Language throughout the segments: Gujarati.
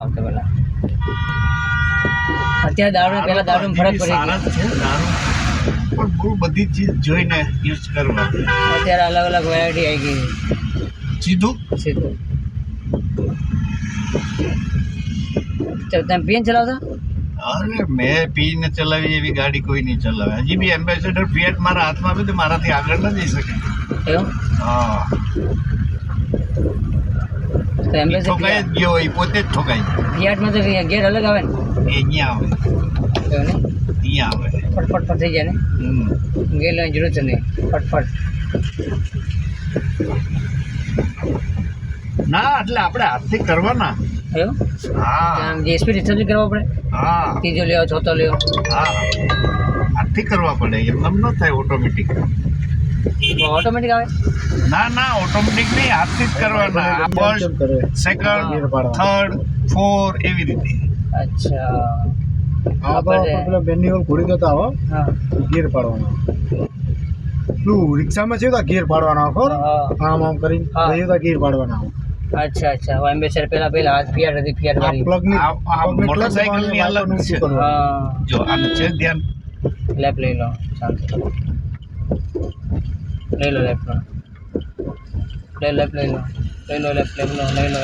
આવતો પેલા અત્યારે દારૂ પેલા દારૂ ફરક પડી ગયો પણ બહુ બધી ચીજ જોઈને યુઝ કરવા અત્યારે અલગ અલગ વેરાયટી આવી ગઈ સીધું સીધું તમે પીને ચલાવતા અરે મેં પીને ચલાવી એવી ગાડી કોઈ નહીં ચલાવે હજી બી એમ્બેસેડર ફિએટ મારા હાથમાં આવે તો મારાથી આગળ ન જઈ શકે એવું હા તો એમ્બેસેડર ઠોકાઈ જ ગયો એ પોતે જ ઠોકાઈ ફિયાટમાં તો ગેર અલગ આવે ને એ અહીંયા આવે એવું ને અહીંયા આવે ફટફટ થઈ જાય ને ગેર લેવાની જરૂર છે નહીં ફટફટ ના એટલે આપણે હાથથી કરવાના એવું હા જે સ્પીડ રિસર્ચ કરવા પડે હા ત્રીજો લેવો ચોથો લેવો હા હાથથી કરવા પડે એમ ન થાય ઓટોમેટિક ઓટોમેટિક આવે ના ના ઓટોમેટિક નહીં હાથથી જ કરવાના ફર્સ્ટ સેકન્ડ થર્ડ ફોર એવી રીતે અચ્છા પેલો મેન્યુઅલ ઘોડી દેતા હો હા ગેર પાડવાનો શું રિક્ષામાં છે ગેર પાડવાનો આખો હા. આમ આમ કરીને હા. ગેર પાડવાનો અચ્છા અચ્છા એમ્બેસેડર પેલા હાથ ફિયાટ હતી ફિયાટ આ વાળી પ્લગ ની આ મોટરસાઇકલની અલગ છે હા જો આ છે ધ્યાન લેફ્ટ લઈ લો શાંતિ લઈ લો લેફ્ટ લેફ્ટ લઈ લો લેફ્ટ લઈ લો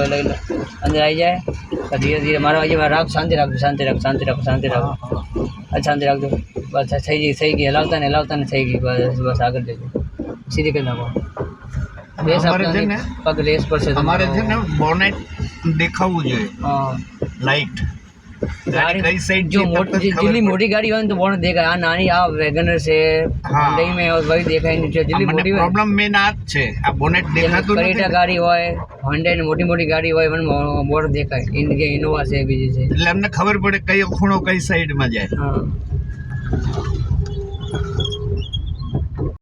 લઈ લો અંદર આવી જાય તો ધીરે ધીરે મારા બાજુ રાખ શાંતિ રાખજો શાંતિ રાખજો શાંતિ રાખો શાંતિ રાખજો બસ થઈ ગઈ હલાવતા ને થઈ ગઈ બસ આગળ જજો સીધી કરી નાખો રેસ અમારે છે ને પગ રેસ પડશે અમારે છે ને બોનેટ દેખાવું જોઈએ હા લાઈટ ગાડી કઈ સાઈડ જો જેટલી મોટી ગાડી હોય ને તો બોણ દેખાય આ નાની આ વેગનર છે હા. Hyundai મેં વહી દેખાય નહીં જેટલી મોટી હોય પ્રોબ્લેમ મેન આ જ છે આ બોનેટ દેખાતું કરેટા નથી ગાડી હોય Hyundai ની મોટી ગાડી હોય મને બોર્ડ દેખાય ઇનોવા છે બીજી છે એટલે અમને ખબર પડે કયો ખૂણો કઈ સાઈડમાં જાય હા